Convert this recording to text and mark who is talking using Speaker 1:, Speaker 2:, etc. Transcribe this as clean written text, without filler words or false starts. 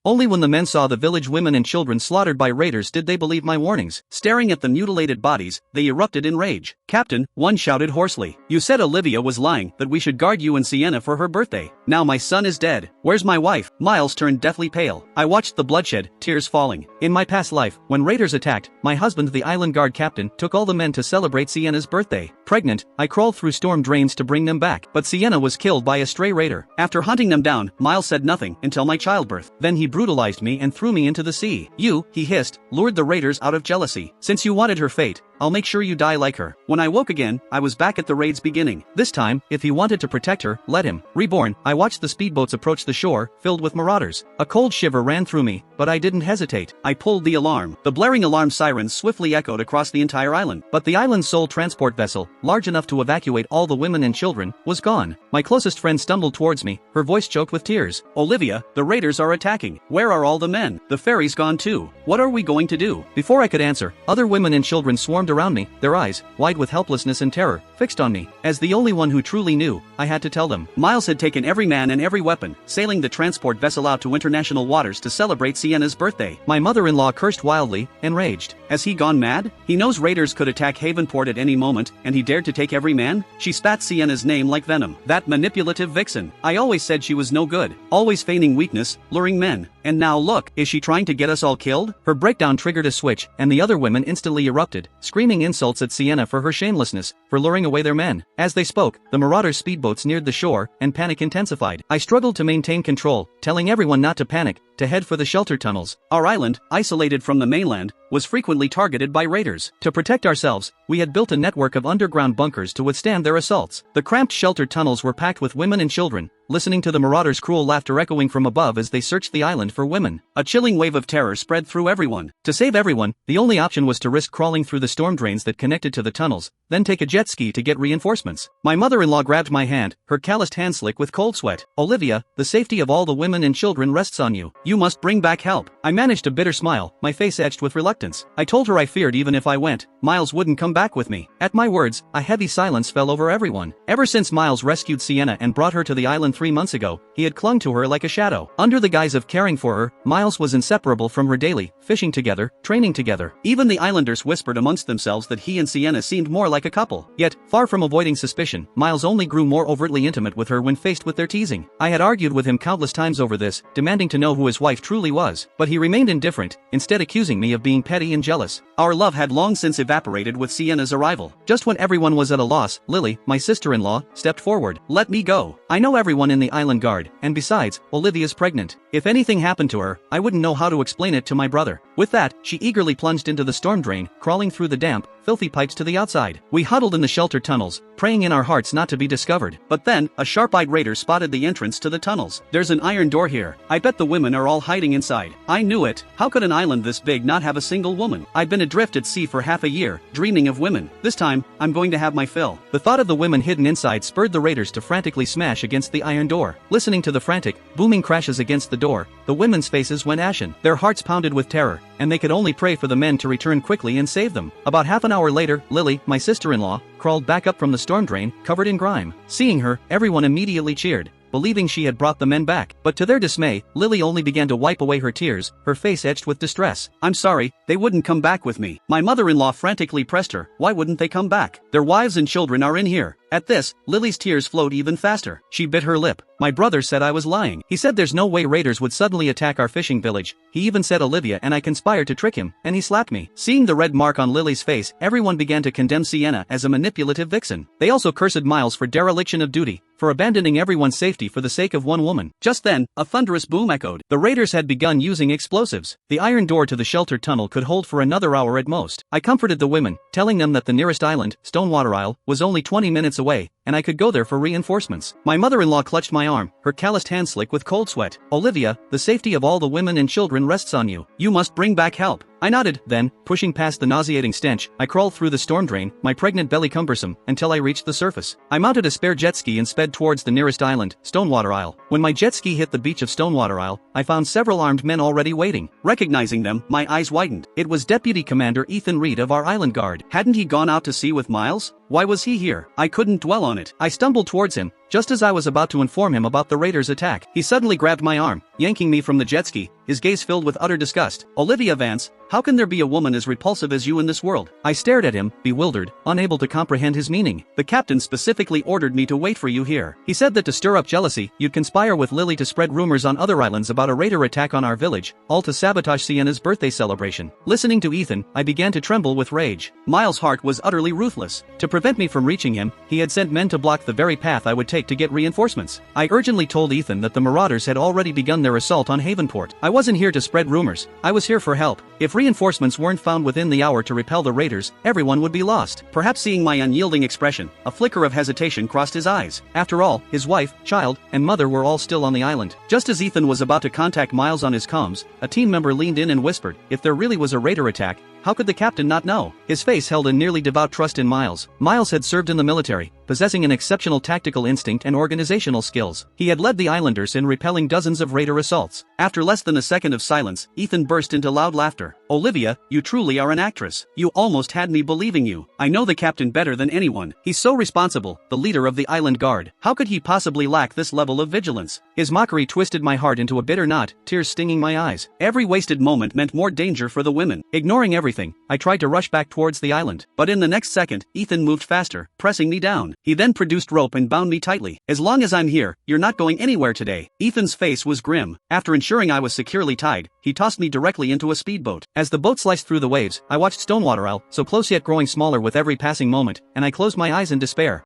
Speaker 1: Only when the men saw the village women and children slaughtered by raiders did they believe my warnings. Staring at the mutilated bodies, they erupted in rage. "Captain," one shouted hoarsely, "you said Olivia was lying, that we should guard you and Sienna for her birthday. Now my son is dead. Where's my wife?" Miles turned deathly pale. I watched the bloodshed, tears falling. In my past life, when raiders attacked, my husband, the island guard captain, took all the men to celebrate Sienna's birthday. Pregnant, I crawled through storm drains to bring them back, but Sienna was killed by a stray raider. After hunting them down, Miles said nothing until my childbirth. Then he brutalized me and threw me into the sea. "You," he hissed, "lured the raiders out of jealousy. Since you wanted her fate, I'll make sure you die like her." When I woke again, I was back at the raid's beginning. This time, if he wanted to protect her, let him. Reborn, I watched the speedboats approach the shore, filled with marauders. A cold shiver ran through me, but I didn't hesitate. I pulled the alarm. The blaring alarm sirens swiftly echoed across the entire island. But the island's sole transport vessel, large enough to evacuate all the women and children, was gone. My closest friend stumbled towards me, her voice choked with tears. "Olivia, the raiders are attacking. Where are all the men? The ferry's gone too. What are we going to do?" Before I could answer, other women and children swarmed around me, their eyes, wide with helplessness and terror, fixed on me. As the only one who truly knew, I had to tell them. Miles had taken every man and every weapon, sailing the transport vessel out to international waters to celebrate Sienna's birthday. My mother-in-law cursed wildly, enraged. Has he gone mad? He knows raiders could attack Havenport at any moment, and he dared to take every man? She spat Sienna's name like venom. That manipulative vixen. I always said she was no good, always feigning weakness, luring men. And now look, is she trying to get us all killed? Her breakdown triggered a switch, and the other women instantly erupted, screaming insults at Sienna for her shamelessness, for luring away their men. As they spoke, the marauders' speedboats neared the shore, and panic intensified. I struggled to maintain control, telling everyone not to panic, to head for the shelter tunnels. Our island, isolated from the mainland, was frequently targeted by raiders. To protect ourselves, we had built a network of underground bunkers to withstand their assaults. The cramped shelter tunnels were packed with women and children, listening to the marauders' cruel laughter echoing from above as they searched the island for women. A chilling wave of terror spread through everyone. To save everyone, the only option was to risk crawling through the storm drains that connected to the tunnels, then take a jet ski to get reinforcements. My mother-in-law grabbed my hand, her calloused hand slick with cold sweat. "Olivia, the safety of all the women and children rests on you. You must bring back help." I managed a bitter smile, my face etched with reluctance. I told her I feared even if I went, Miles wouldn't come back with me. At my words, a heavy silence fell over everyone. Ever since Miles rescued Sienna and brought her to the island 3 months ago, he had clung to her like a shadow. Under the guise of caring for her, Miles was inseparable from her daily, fishing together, training together. Even the islanders whispered amongst themselves that he and Sienna seemed more like a couple. Yet, far from avoiding suspicion, Miles only grew more overtly intimate with her when faced with their teasing. I had argued with him countless times over this, demanding to know who his wife truly was, but he remained indifferent, instead accusing me of being petty and jealous. Our love had long since evaporated with Sienna's arrival. Just when everyone was at a loss, Lily, my sister-in-law, stepped forward. "Let me go. I know everyone in the island guard, and besides, Olivia's pregnant. If anything happened to her, I wouldn't know how to explain it to my brother." With that, she eagerly plunged into the storm drain, crawling through the damp, filthy pipes to the outside. We huddled in the shelter tunnels, praying in our hearts not to be discovered. But then, a sharp-eyed raider spotted the entrance to the tunnels. "There's an iron door here. I bet the women are all hiding inside." I knew it. How could an island this big not have a single woman? I'd been adrift at sea for half a year, dreaming of women. This time, I'm going to have my fill. The thought of the women hidden inside spurred the raiders to frantically smash against the iron door. Listening to the frantic, booming crashes against the door, the women's faces went ashen. Their hearts pounded with terror, and they could only pray for the men to return quickly and save them. About half an hour later, Lily, my sister-in-law, crawled back up from the storm drain, covered in grime. Seeing her, everyone immediately cheered, believing she had brought the men back. But to their dismay, Lily only began to wipe away her tears, her face etched with distress. "I'm sorry, they wouldn't come back with me." My mother-in-law frantically pressed her. "Why wouldn't they come back? Their wives and children are in here." At this, Lily's tears flowed even faster. She bit her lip. My brother said I was lying. He said there's no way raiders would suddenly attack our fishing village. He even said Olivia and I conspired to trick him, and he slapped me. Seeing the red mark on Lily's face, everyone began to condemn Sienna as a manipulative vixen. They also cursed Miles for dereliction of duty, for abandoning everyone's safety for the sake of one woman. Just then, a thunderous boom echoed. The raiders had begun using explosives. The iron door to the shelter tunnel could hold for another hour at most. I comforted the women, telling them that the nearest island, Stonewater Isle, was only 20 minutes away, and I could go there for reinforcements. My mother-in-law clutched my arm, her calloused hand slick with cold sweat. "Olivia, the safety of all the women and children rests on you. You must bring back help." I nodded, then, pushing past the nauseating stench, I crawled through the storm drain, my pregnant belly cumbersome, until I reached the surface. I mounted a spare jet ski and sped towards the nearest island, Stonewater Isle. When my jet ski hit the beach of Stonewater Isle, I found several armed men already waiting. Recognizing them, my eyes widened. It was Deputy Commander Ethan Reed of our island guard. Hadn't he gone out to sea with Miles? Why was he here? I couldn't dwell on it. I stumbled towards him, Just as I was about to inform him about the raiders' attack, he suddenly grabbed my arm, yanking me from the jet ski, his gaze filled with utter disgust. "Olivia Vance, how can there be a woman as repulsive as you in this world?" I stared at him, bewildered, unable to comprehend his meaning. "The captain specifically ordered me to wait for you here. He said that to stir up jealousy, you'd conspire with Lily to spread rumors on other islands about a raider attack on our village, all to sabotage Sienna's birthday celebration." Listening to Ethan, I began to tremble with rage. Miles' heart was utterly ruthless. To prevent me from reaching him, he had sent men to block the very path I would take to get reinforcements. I urgently told Ethan that the marauders had already begun their assault on Havenport. I wasn't here to spread rumors, I was here for help. If reinforcements weren't found within the hour to repel the raiders, everyone would be lost. Perhaps seeing my unyielding expression, a flicker of hesitation crossed his eyes. After all, his wife, child, and mother were all still on the island. Just as Ethan was about to contact Miles on his comms, a team member leaned in and whispered, "If there really was a raider attack, how could the captain not know?" His face held a nearly devout trust in Miles. Miles had served in the military, possessing an exceptional tactical instinct and organizational skills. He had led the islanders in repelling dozens of raider assaults. After less than a second of silence, Ethan burst into loud laughter. "Olivia, you truly are an actress. You almost had me believing you. I know the captain better than anyone. He's so responsible, the leader of the island guard. How could he possibly lack this level of vigilance?" His mockery twisted my heart into a bitter knot, tears stinging my eyes. Every wasted moment meant more danger for the women. Ignoring everything, I tried to rush back towards the island. But in the next second, Ethan moved faster, pressing me down. He then produced rope and bound me tightly. "As long as I'm here, you're not going anywhere today." Ethan's face was grim. After ensuring I was securely tied, he tossed me directly into a speedboat. As the boat sliced through the waves, I watched Stonewater Isle, so close yet growing smaller with every passing moment, and I closed my eyes in despair.